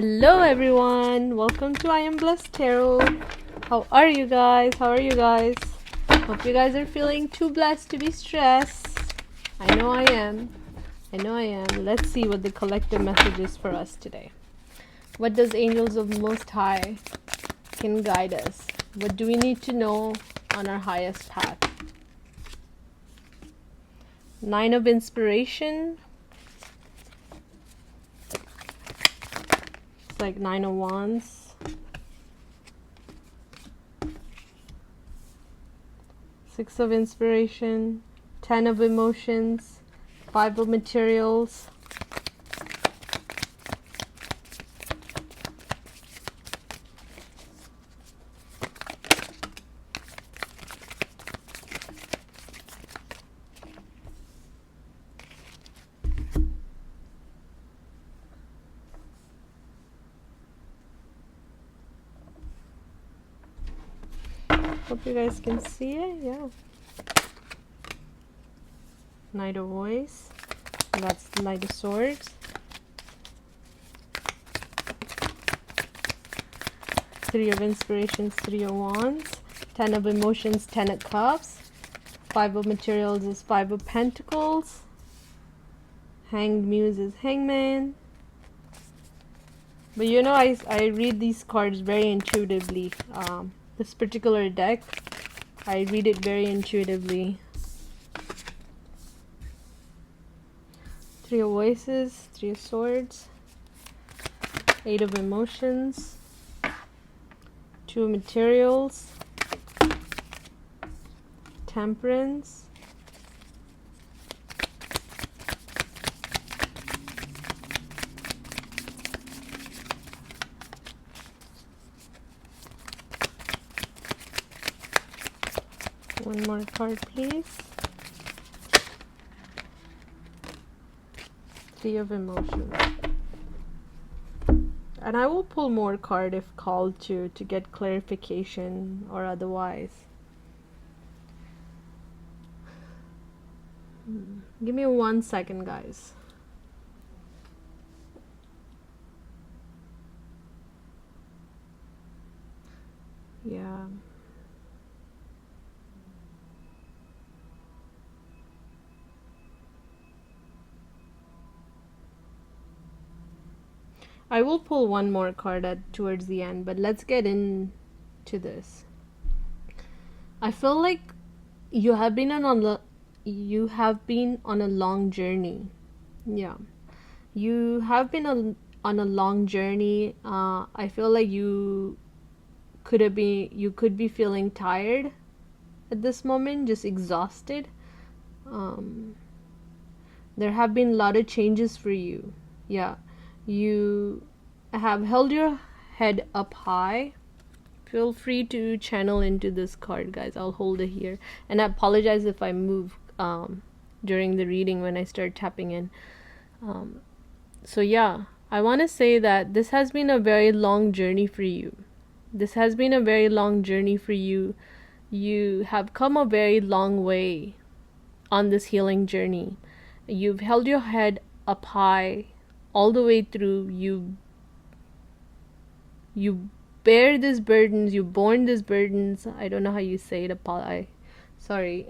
Hello everyone, welcome to I Am Blessed Tarot. How are you guys? Hope you guys are feeling too blessed to be stressed. I know I am. Let's see what the collective message is for us today. What does Angels of Most High can guide us? What do we need to know on our highest path? Nine of Inspiration. It's like Nine of Wands. Six of Inspiration. 10 of Emotions. 5 of Materials. Hope you guys can see it, yeah. Knight of Voice. That's the Knight of Swords. Three of Inspirations, Three of Wands. 10 of Emotions, 10 of Cups. 5 of Materials is 5 of Pentacles. Hanged Muse is Hangman. But you know, I read these cards very intuitively. This particular deck, I read it very intuitively. Three of Voices, Three of Swords, 8 of Emotions, 2 of Materials, Temperance, one more card please. 3 of Emotions. And I will pull more card if called to get clarification or otherwise. Give me 1 second, guys. Yeah. I will pull one more card towards the end, but let's get into this. I feel like you have been on a long journey. Yeah, you have been on a long journey. I feel like you could be feeling tired at this moment, just exhausted. There have been a lot of changes for you. Yeah, you have held your head up high. Feel free to channel into this card, guys. I'll hold it here, and I apologize if I move during the reading when I start tapping in. So yeah, I want to say that this has been a very long journey for you. You have come a very long way on this healing journey. You've held your head up high all the way through. You bear these burdens, you borne these burdens. I don't know how you say it. Sorry.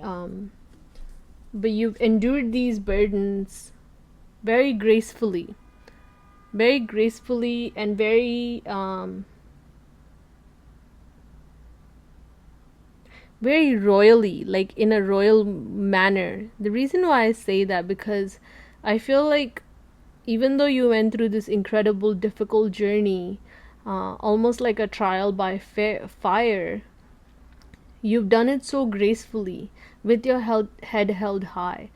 But you've endured these burdens very gracefully and very royally, like in a royal manner. The reason why I say that, because I feel like even though you went through this incredible difficult journey, almost like a trial by fire, you've done it so gracefully with your head held high.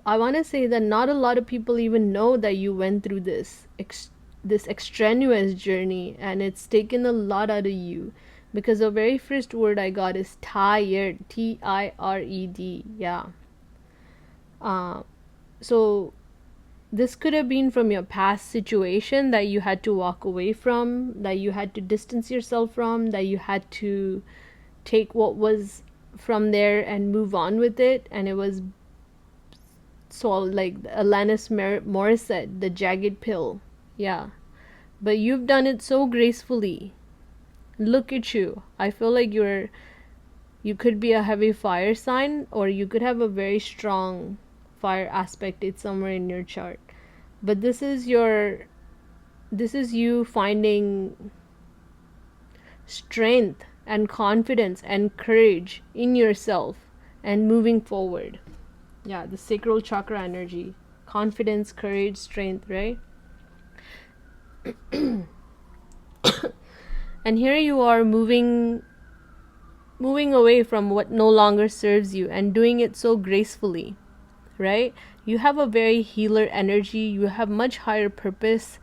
I want to say that not a lot of people even know that you went through this extraneous journey, and it's taken a lot out of you, because the very first word I got is tired. Tired. Yeah. So this could have been from your past situation that you had to walk away from, that you had to distance yourself from, that you had to take what was from there and move on with it. And it was so like Alanis Morissette, The Jagged Pill. Yeah, but you've done it so gracefully. Look at you. I feel like you could be a heavy fire sign, or you could have a very strong fire aspect. It's somewhere in your chart. But this is you finding strength and confidence and courage in yourself and moving forward. Yeah, the sacral chakra energy. Confidence, courage, strength, right? And here you are moving away from what no longer serves you and doing it so gracefully, right? You have a very healer energy. You have much higher purpose.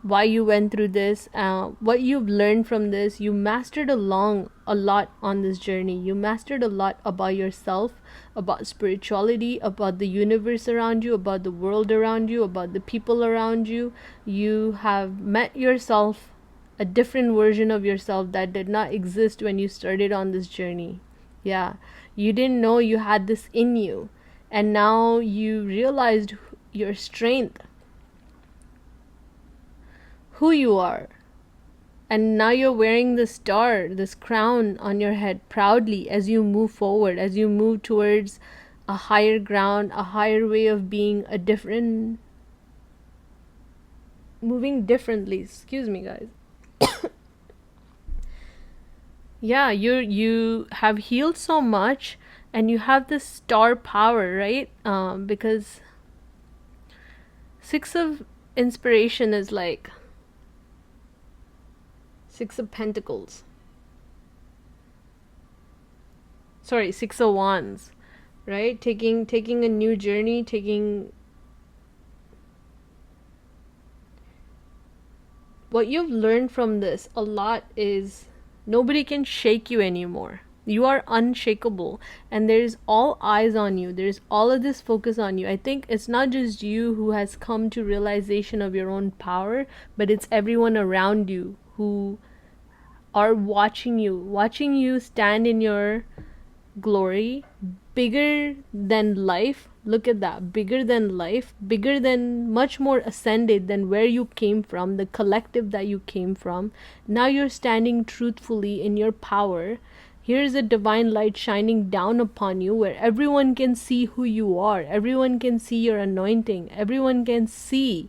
Why you went through this, what you've learned from this. You mastered a lot on this journey. You mastered a lot about yourself, about spirituality, about the universe around you, about the world around you, about the people around you. You have met yourself, a different version of yourself that did not exist when you started on this journey. Yeah, you didn't know you had this in you, and now you realized your strength, who you are. And now you're wearing the star, this crown on your head proudly as you move forward, as you move towards a higher ground, a higher way of being, a different, moving differently. Excuse me, guys. Yeah, you have healed so much, and you have this star power, right? Because Six of Inspiration is like Six of Pentacles. Sorry, Six of Wands, right? Taking a new journey, taking what you've learned from this a lot is nobody can shake you anymore. You are unshakable, and there's all eyes on you. There's all of this focus on you. I think it's not just you who has come to realization of your own power, but it's everyone around you who are watching you stand in your glory, bigger than life. Look at that, bigger than life, bigger than, much more ascended than where you came from, the collective that you came from. Now you're standing truthfully in your power. Here's a divine light shining down upon you, where everyone can see who you are, everyone can see your anointing, everyone can see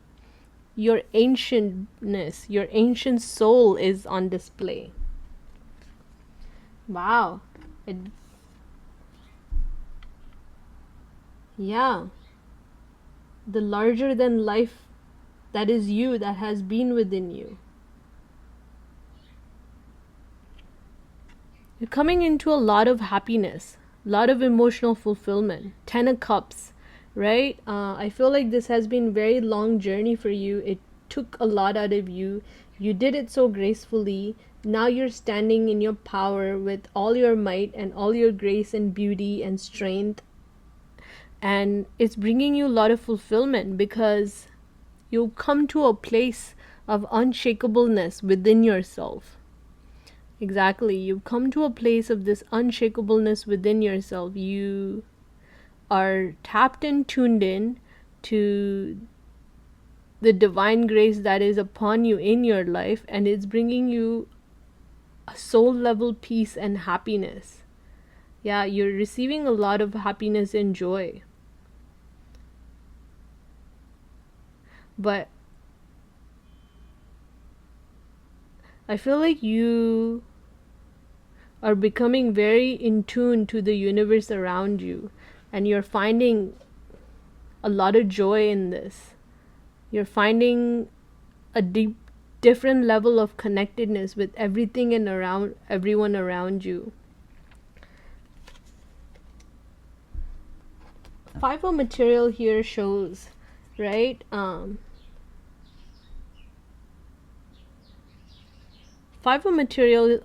your ancientness, your ancient soul is on display. Wow. Yeah, the larger than life that is you, that has been within you. You're coming into a lot of happiness, a lot of emotional fulfillment. 10 of Cups, right? I feel like this has been a very long journey for you. It took a lot out of you. You did it so gracefully. Now you're standing in your power with all your might and all your grace and beauty and strength. And it's bringing you a lot of fulfillment because you've come to a place of unshakableness within yourself. Exactly. You've come to a place of this unshakableness within yourself. You are tapped and tuned in to the divine grace that is upon you in your life, and it's bringing you a soul level peace and happiness. Yeah, you're receiving a lot of happiness and joy. But I feel like you are becoming very in tune to the universe around you, and you're finding a lot of joy in this. You're finding a different level of connectedness with everything and around everyone around you. Five of Material here shows, right? Five of Material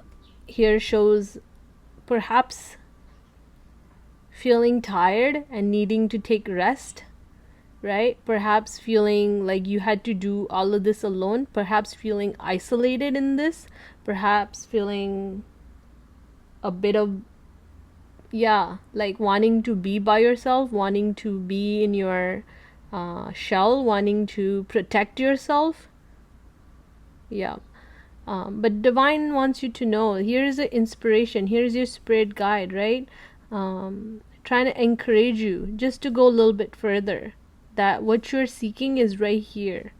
here shows perhaps feeling tired and needing to take rest, right? Perhaps feeling like you had to do all of this alone, perhaps feeling isolated in this, perhaps feeling a bit of, yeah, like wanting to be by yourself, wanting to be in your shell, wanting to protect yourself. Yeah. But divine wants you to know, here's the inspiration, here's your spirit guide, right? Trying to encourage you just to go a little bit further, that what you're seeking is right here.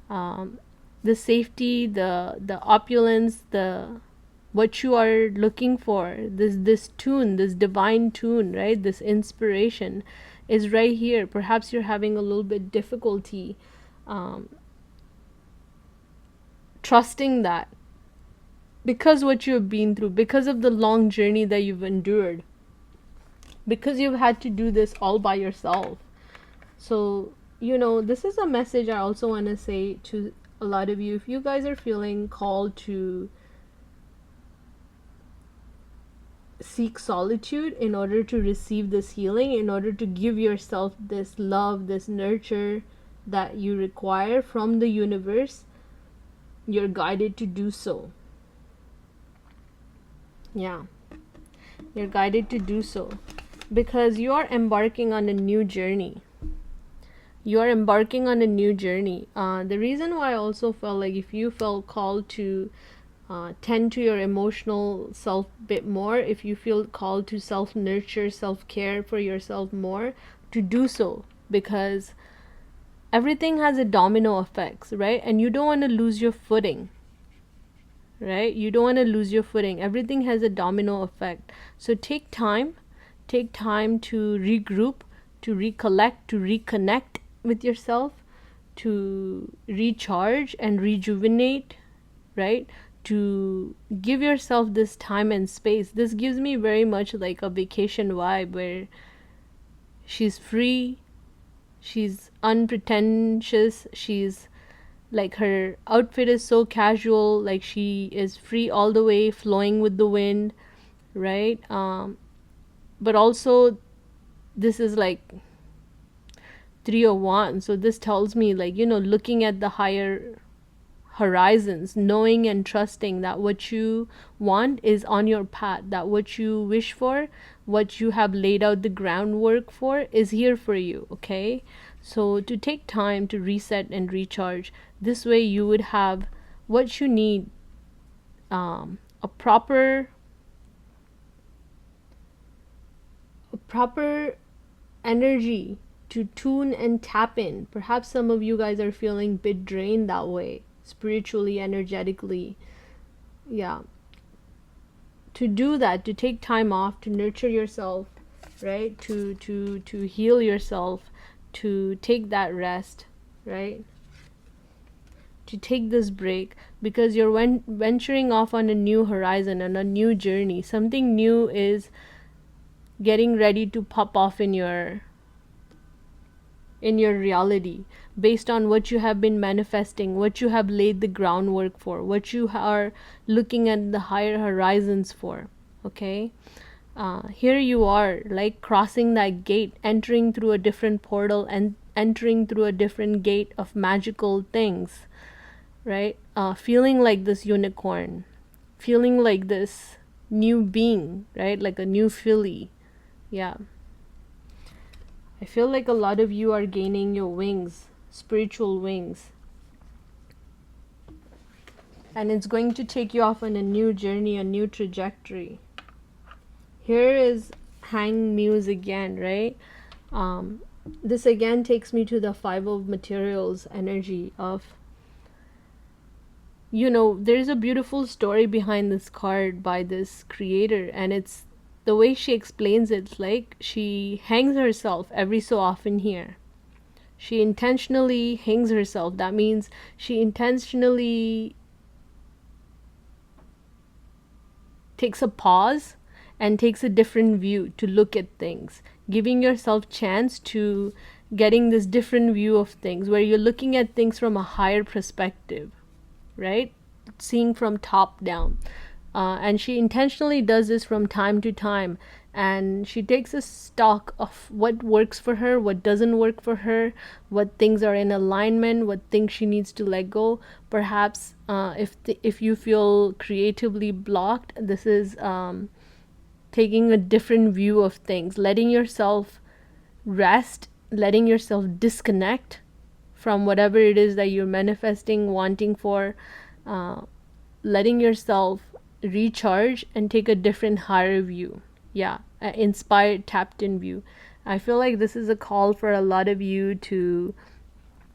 um, the safety, the opulence, the what you are looking for, this tune, this divine tune, right? This inspiration is right here. Perhaps you're having a little bit difficulty um, trusting that, because what you've been through, because of the long journey that you've endured, because you've had to do this all by yourself. So, this is a message I also want to say to a lot of you. If you guys are feeling called to seek solitude in order to receive this healing, in order to give yourself this love, this nurture that you require from the universe, you're guided to do so. Yeah, you're guided to do so because you are embarking on a new journey. You are embarking on a new journey. The reason why I also felt like if you felt called to tend to your emotional self a bit more, if you feel called to self-nurture, self-care for yourself more, to do so, because everything has a domino effects, right? And you don't want to lose your footing, right? You don't want to lose your footing. Everything has a domino effect. So take time to regroup, to recollect, to reconnect with yourself, to recharge and rejuvenate, right? To give yourself this time and space. This gives me very much like a vacation vibe where she's free, she's unpretentious, she's like, her outfit is so casual, like she is free all the way, flowing with the wind, right? But also this is like 301, so this tells me, like, looking at the higher horizons, knowing and trusting that what you want is on your path, that what you wish for, what you have laid out the groundwork for, is here for you. Okay, so to take time to reset and recharge, this way you would have what you need, a proper energy to tune and tap in. Perhaps some of you guys are feeling a bit drained that way, spiritually, energetically. Yeah. To do that, to take time off, to nurture yourself, right? To heal yourself, to take that rest, right? To take this break, because you're venturing off on a new horizon, on a new journey. Something new is getting ready to pop off in your reality, based on what you have been manifesting, what you have laid the groundwork for, what you are looking at the higher horizons for. Okay, here you are, like crossing that gate, entering through a different portal and entering through a different gate of magical things, right? Feeling like this unicorn, feeling like this new being, right? Like a new filly. Yeah, I feel like a lot of you are gaining your wings, spiritual wings. And it's going to take you off on a new journey, a new trajectory. Here is Hang Muse again, right? This again takes me to the Five of Materials energy of, there's a beautiful story behind this card by this creator, and it's the way she explains it's like she hangs herself every so often here. She intentionally hangs herself. That means she intentionally takes a pause and takes a different view to look at things, giving yourself chance to getting this different view of things where you're looking at things from a higher perspective, right? Seeing from top down. And she intentionally does this from time to time, and she takes a stock of what works for her, what doesn't work for her, what things are in alignment, what things she needs to let go. Perhaps if you feel creatively blocked, this is taking a different view of things, letting yourself rest, letting yourself disconnect from whatever it is that you're manifesting, wanting for, uh, letting yourself recharge and take a different higher view. Yeah, an inspired tapped in view. I feel like this is a call for a lot of you to,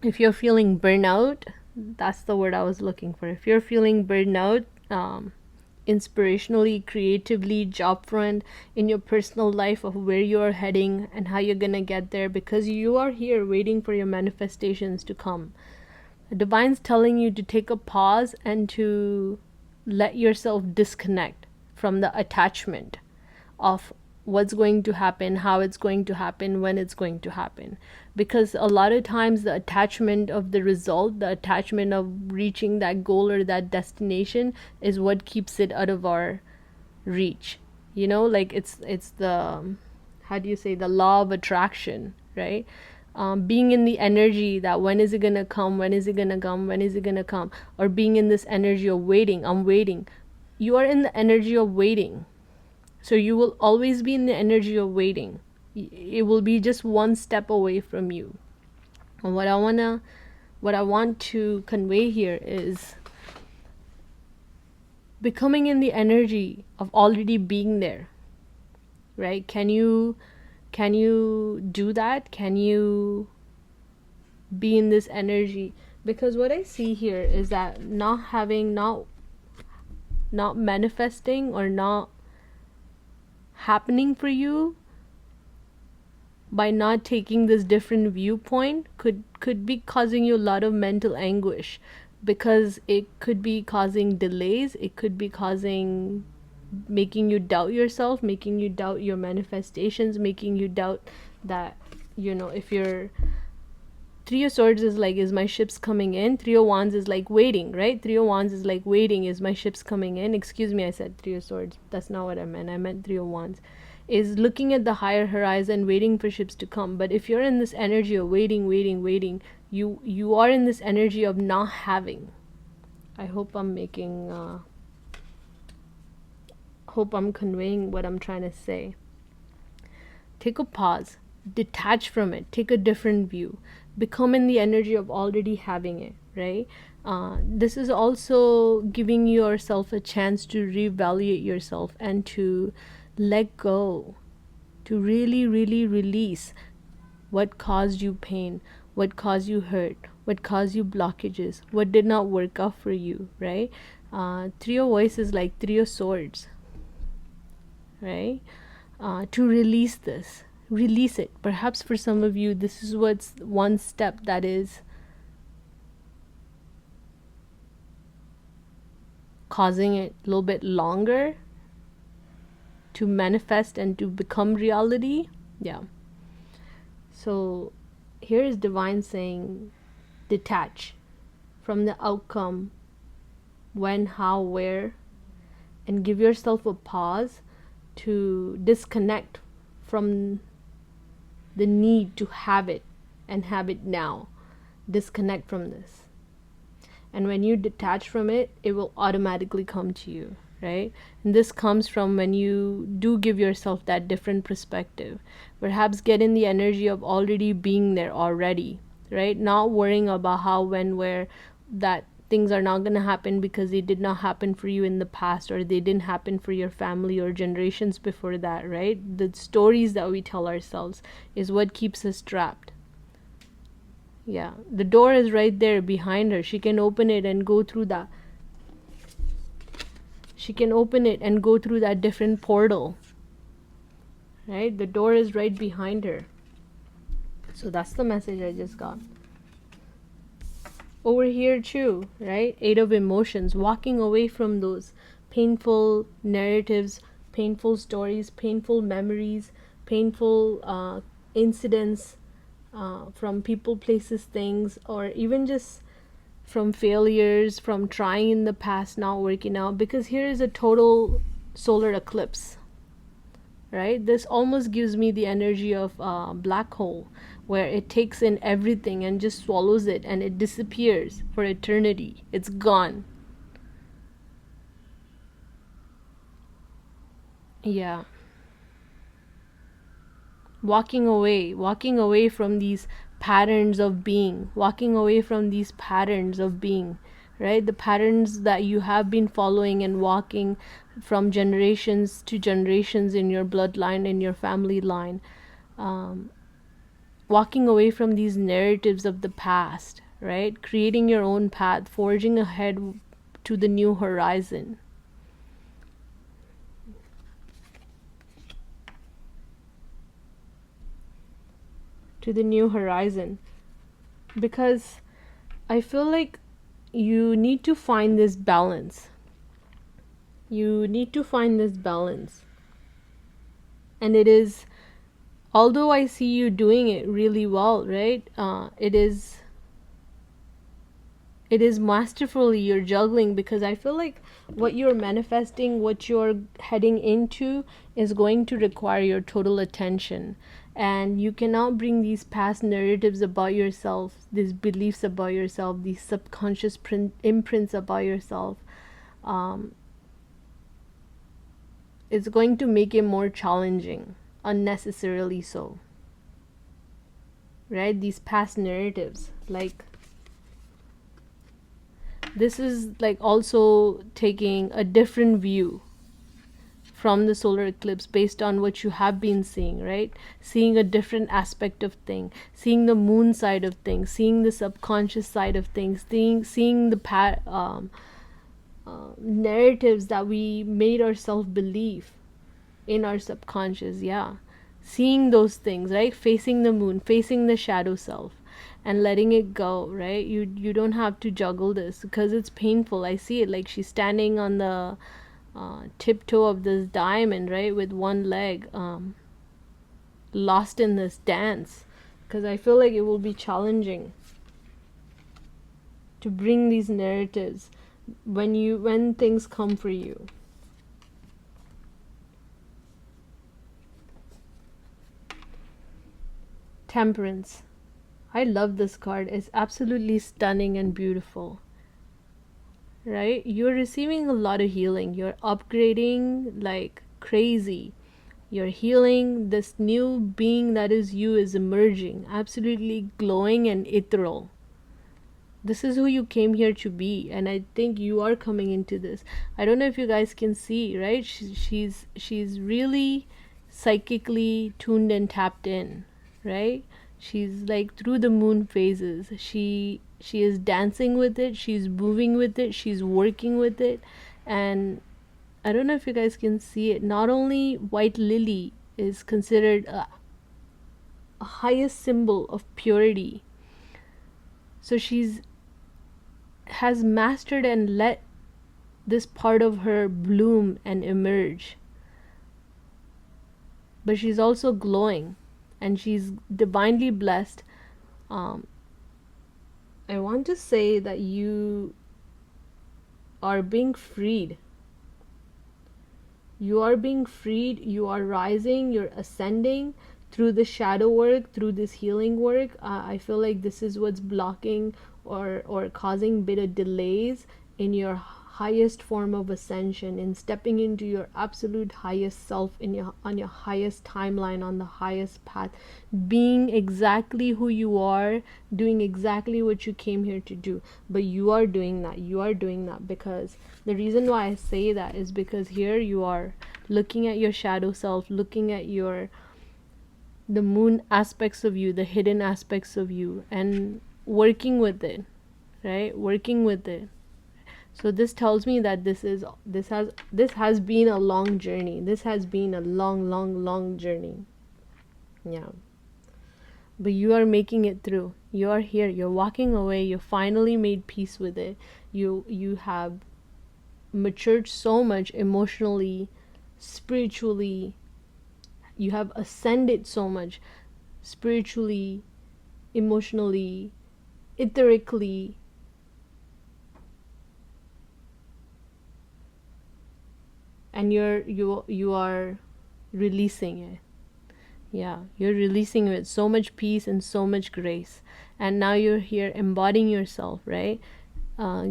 if you're feeling burnout, that's the word I was looking for. If you're feeling burnout, inspirationally, creatively, job front, in your personal life, of where you're heading and how you're gonna get there, because you are here waiting for your manifestations to come. The divine's telling you to take a pause and to let yourself disconnect from the attachment of what's going to happen, how it's going to happen, when it's going to happen. Because a lot of times the attachment of the result, the attachment of reaching that goal or that destination, is what keeps it out of our reach. You know, like it's the, how do you say, the law of attraction, right? Being in the energy that when is it gonna come, when is it gonna come, when is it gonna come, or being in this energy of waiting, I'm waiting. You are in the energy of waiting, so you will always be in the energy of waiting. It will be just one step away from you. And what I want to convey here is becoming in the energy of already being there. Right? Can you do that? Can you be in this energy? Because what I see here is that not manifesting or not happening for you by not taking this different viewpoint could be causing you a lot of mental anguish, because it could be causing delays, it could be causing, making you doubt yourself, making you doubt your manifestations, making you doubt that, you know, if you're, Three of Swords is like, is my ships coming in? Three of Wands is like waiting, right? Three of Wands is like waiting, is my ships coming in? Excuse me, I said Three of Swords. That's not what I meant. I meant Three of Wands. Is looking at the higher horizon, waiting for ships to come. But if you're in this energy of waiting, you are in this energy of not having. I hope I'm making, hope I'm conveying what I'm trying to say. Take a pause, detach from it, take a different view, become in the energy of already having it, right? This is also giving yourself a chance to reevaluate yourself and to let go, to really release what caused you pain, what caused you hurt, what caused you blockages, what did not work out for you, right? Three of Voices, like Three of Swords, right? To release this, release it. Perhaps for some of you, this is what's one step that is causing it a little bit longer to manifest and to become reality. Yeah. So here is divine saying, detach from the outcome, when, how, where, and give yourself a pause to disconnect from the need to have it and have it now. Disconnect from this. And when you detach from it, it will automatically come to you, right? And this comes from when you do give yourself that different perspective. Perhaps get in the energy of already being there already, right? Not worrying about how, when, where, that things are not going to happen because they did not happen for you in the past, or they didn't happen for your family or generations before that, right? The stories that we tell ourselves is what keeps us trapped. Yeah, the door is right there behind her. She can open it and go through that. She can open it and go through that different portal, right? The door is right behind her. So that's the message I just got. Over here too, right? Eight of Emotions, walking away from those painful narratives, painful stories, painful memories, painful incidents, from people, places, things, or even just from failures, from trying in the past, not working out. Because here is a total solar eclipse, right? This almost gives me the energy of a black hole, where it takes in everything and just swallows it, and it disappears for eternity. It's gone. Yeah. Walking away from these patterns of being, walking away from these patterns of being, right? The patterns that you have been following and walking from generations to generations in your bloodline, in your family line. um, Walking away from these narratives of the past, right? Creating your own path, forging ahead to the new horizon. To the new horizon. Because I feel like you need to find this balance. You need to find this balance. And it is, although I see you doing it really well, right? It is masterfully you're juggling, because I feel like what you're manifesting, what you're heading into, is going to require your total attention. And you cannot bring these past narratives about yourself, these beliefs about yourself, these subconscious imprints about yourself. um, it's going to make it more challenging, unnecessarily so, right? These past narratives, like, this is like also taking a different view from the solar eclipse based on what you have been seeing, right? Seeing a different aspect of thing, seeing the moon side of things, seeing the subconscious side of things, seeing the narratives that we made ourselves believe in our subconscious. Yeah, seeing those things, right? Facing the moon, facing the shadow self, and letting it go, right? You don't have to juggle this because it's painful. I see it, like she's standing on the tiptoe of this diamond, right, with one leg, lost in this dance, because I feel like it will be challenging to bring these narratives when things come for you. Temperance. I love this card. It's absolutely stunning and beautiful. Right? You're receiving a lot of healing. You're upgrading like crazy. You're healing. This new being that is you is emerging, absolutely glowing and ethereal. This is who you came here to be, and I think you are coming into this. I don't know if you guys can see, right? She's really psychically tuned and tapped in, right? She's like through the moon phases. She is dancing with it, she's moving with it, she's working with it. And I don't know if you guys can see it. Not only white lily is considered a highest symbol of purity, so she's has mastered and let this part of her bloom and emerge. But she's also glowing, and she's divinely blessed. um, I want to say that you are being freed. You are being freed. You are rising. You're ascending through the shadow work, through this healing work. I feel like this is what's blocking or causing bit of delays in your highest form of ascension, in stepping into your absolute highest self, in your on your highest timeline, on the highest path, being exactly who you are, doing exactly what you came here to do. But you are doing that. You are doing that because the reason why I say that is because here you are looking at your shadow self, looking at the moon aspects of you, the hidden aspects of you, and working with it, right? Working with it. So this tells me that this has been a long journey. This has been a long journey. Yeah. But you are making it through. You are here. You're walking away. You finally made peace with it. You have matured so much emotionally, spiritually. You have ascended so much spiritually, emotionally, etherically. And you are releasing it. Yeah, you're releasing it with so much peace and so much grace. And now you're here embodying yourself, right? uh,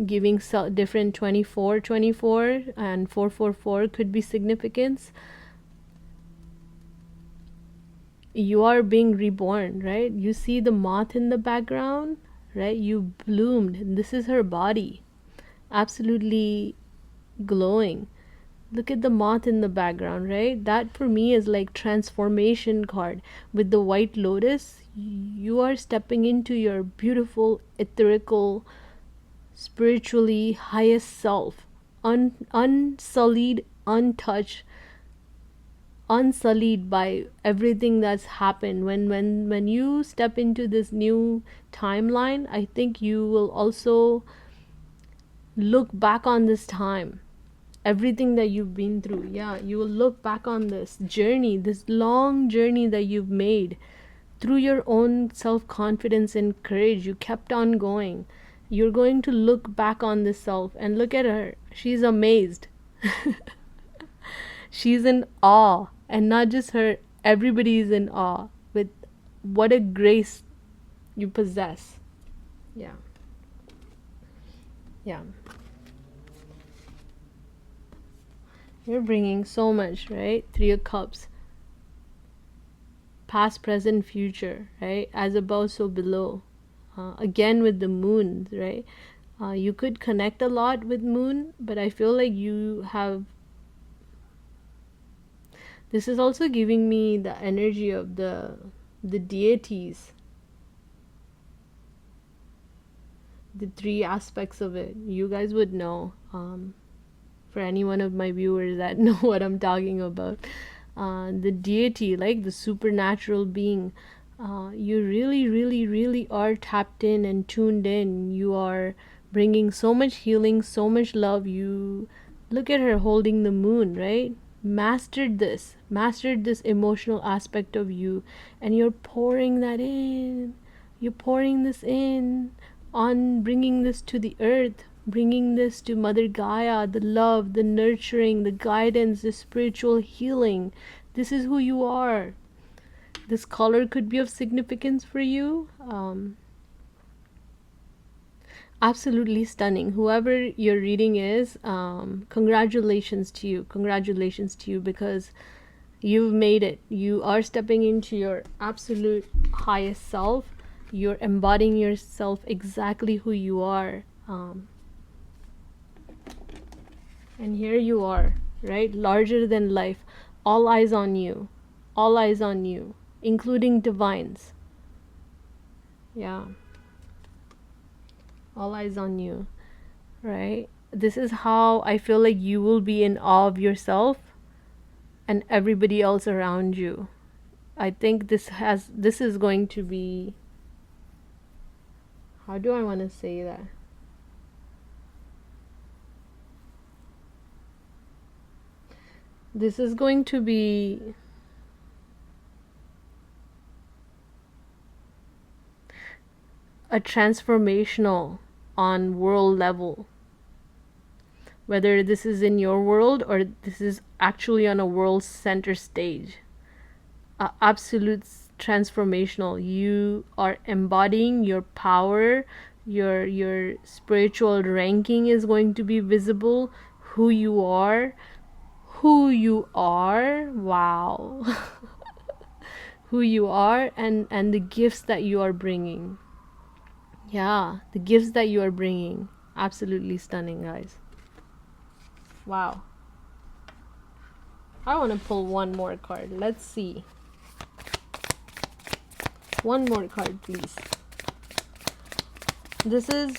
Giving different 24 and 444 could be significance. You are being reborn, right? You see the moth in the background, right? You bloomed. This is her body, absolutely glowing. Look at the moth in the background, right? That for me is like transformation card. With the white lotus, you are stepping into your beautiful, etherical, spiritually highest self, unsullied, untouched, unsullied by everything that's happened. When you step into this new timeline, I think you will also look back on this time, everything that you've been through. Yeah, you will look back on this journey, this long journey that you've made through your own self-confidence and courage. You kept on going. You're going to look back on this self and look at her. She's amazed. She's in awe, and not just her, everybody is in awe with what a grace you possess. Yeah. Yeah. You're bringing so much, right? Three of Cups. Past, present, future, right? As above, so below. Again with the moon, right? You could connect a lot with moon, but I feel like you have. This is also giving me the energy of the deities, the three aspects of it. You guys would know. For any one of my viewers that know what I'm talking about, the deity, like the supernatural being, you really, really, really are tapped in and tuned in. You are bringing so much healing, so much love. You look at her holding the moon, right? Mastered this emotional aspect of you, and you're pouring that in. You're pouring this in on bringing this to the earth, bringing this to Mother Gaia, the love, the nurturing, the guidance, the spiritual healing. This is who you are. This color could be of significance for you. Absolutely stunning. Whoever your reading is, congratulations to you. Congratulations to you, because you've made it. You are stepping into your absolute highest self. You're embodying yourself exactly who you are. And here you are, right? Larger than life. All eyes on you. All eyes on you, including divines. Yeah. All eyes on you, right? This is how I feel like you will be in awe of yourself and everybody else around you. I think this is going to be, how do I want to say that? This is going to be a transformational on world level. Whether this is in your world or this is actually on a world center stage. Absolute transformational. You are embodying your power, your spiritual ranking is going to be visible, who you are. Wow. Who you are, and the gifts that you are bringing. Yeah, the gifts that you are bringing. Absolutely stunning, guys. Wow. I want to pull one more card. Let's see. One more card, please. This is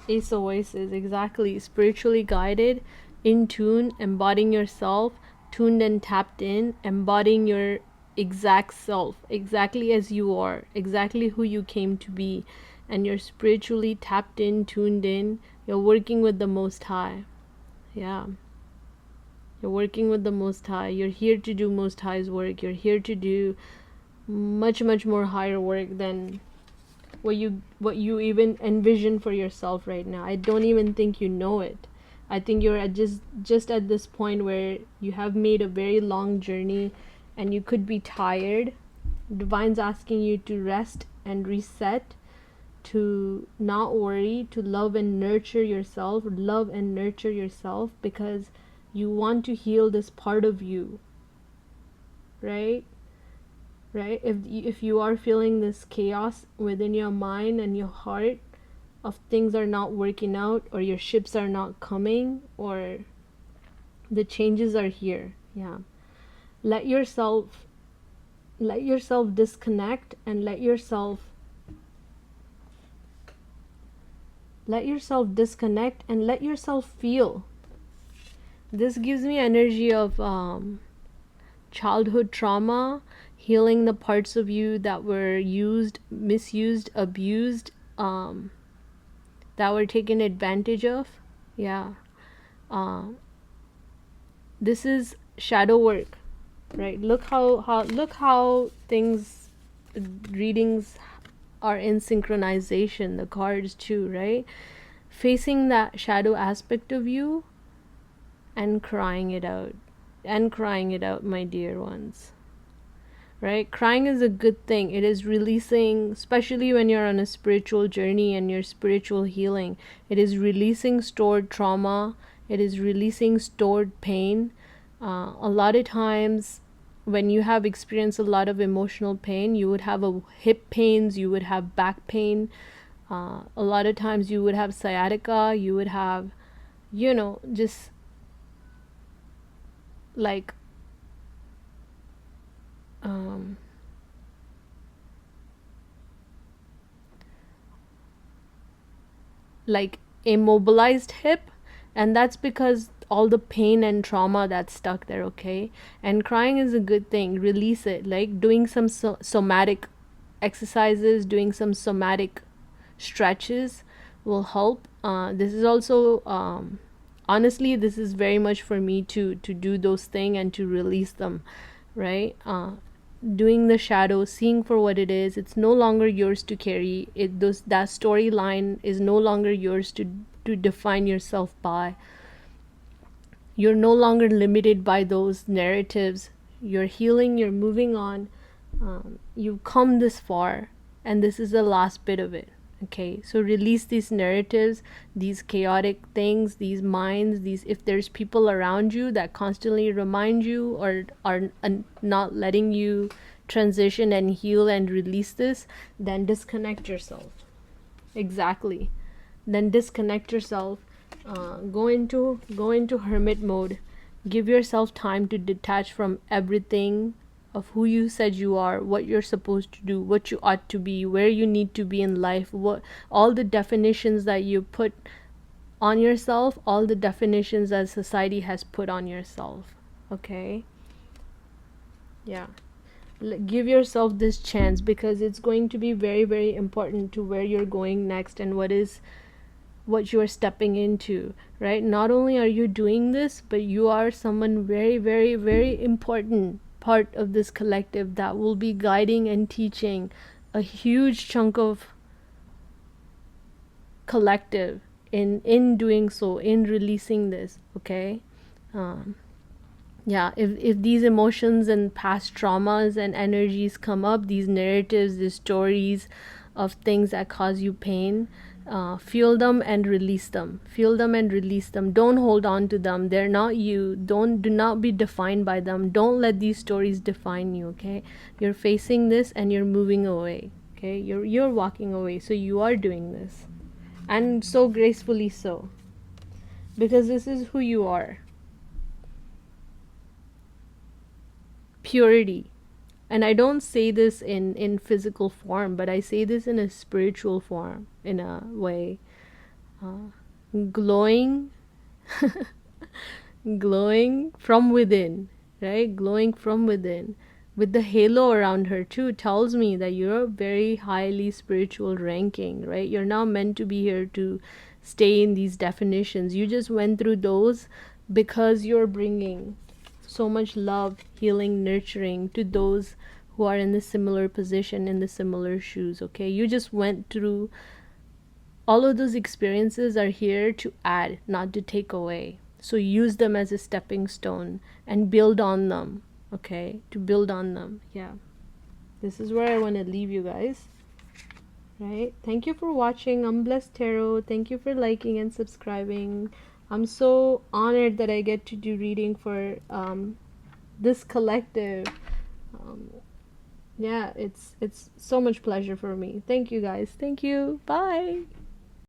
Ace of Voices. Exactly. Spiritually guided, in tune, embodying yourself, tuned and tapped in, embodying your exact self, exactly as you are, exactly who you came to be. And you're spiritually tapped in, tuned in. You're working with the Most High. Yeah. You're working with the Most High. You're here to do Most High's work. You're here to do much, much more higher work than what you even envision for yourself right now. I don't even think you know it. I think you're at just at this point where you have made a very long journey and you could be tired. Divine's asking you to rest and reset, to not worry, to love and nurture yourself, because you want to heal this part of you, right? right? If you are feeling this chaos within your mind and your heart of things are not working out, or your ships are not coming, or the changes are here, yeah, let yourself disconnect, and let yourself disconnect and let yourself feel. This gives me energy of childhood trauma, healing the parts of you that were used, misused, abused, that were taken advantage of. Yeah. Uh, this is shadow work, right? Look how things, readings are in synchronization, the cards too, right? Facing that shadow aspect of you and crying it out. And crying it out, my dear ones. Right? Crying is a good thing. It is releasing, especially when you're on a spiritual journey and your spiritual healing. It is releasing stored trauma. It is releasing stored pain. A lot of times, when you have experienced a lot of emotional pain, you would have a hip pains, you would have back pain. A lot of times, you would have sciatica. You would have, just like um, like immobilized hip, and that's because all the pain and trauma that's stuck there. Okay, and crying is a good thing. Release it, like doing some somatic exercises, doing some somatic stretches will help. This is also honestly, this is very much for me to do those things and to release them, right? Doing the shadow, seeing for what it is. It's no longer yours to carry. That storyline is no longer yours to define yourself by. You're no longer limited by those narratives. You're healing, you're moving on. You've come this far, and this is the last bit of it. Okay, so release these narratives, these chaotic things, these minds, these, if there's people around you that constantly remind you or are not letting you transition and heal and release this, then disconnect yourself. Exactly. Then disconnect yourself. Go into hermit mode. Give yourself time to detach from everything of who you said you are, what you're supposed to do, what you ought to be, where you need to be in life, what all the definitions that you put on yourself, all the definitions that society has put on yourself. Okay? Yeah. Give yourself this chance, because it's going to be very, very important to where you're going next and what you are stepping into, right? Not only are you doing this, but you are someone very, very, very important part of this collective that will be guiding and teaching a huge chunk of collective in doing so, in releasing this. Okay. Yeah, if these emotions and past traumas and energies come up, these narratives, these stories of things that cause you pain, feel them and release them. Feel them and release them. Don't hold on to them. They're not you. Do not be defined by them. Don't let these stories define you. Okay, you're facing this and you're moving away. Okay, you're walking away. So you are doing this, and so gracefully so, because this is who you are. Purity. And I don't say this in physical form, but I say this in a spiritual form, in a way. Glowing, glowing from within, right? Glowing from within. With the halo around her too, tells me that you're a very highly spiritual ranking, right? You're not meant to be here to stay in these definitions. You just went through those because you're bringing so much love, healing, nurturing to those who are in the similar position, in the similar shoes. Okay, you just went through all of those experiences, are here to add, not to take away. So use them as a stepping stone and build on them. Okay, to build on them. Yeah, this is where I want to leave you guys. Right, thank you for watching. I'm Blessed Tarot. Thank you for liking and subscribing. I'm so honored that I get to do reading for this collective. Yeah, it's so much pleasure for me. Thank you guys. Thank you. Bye.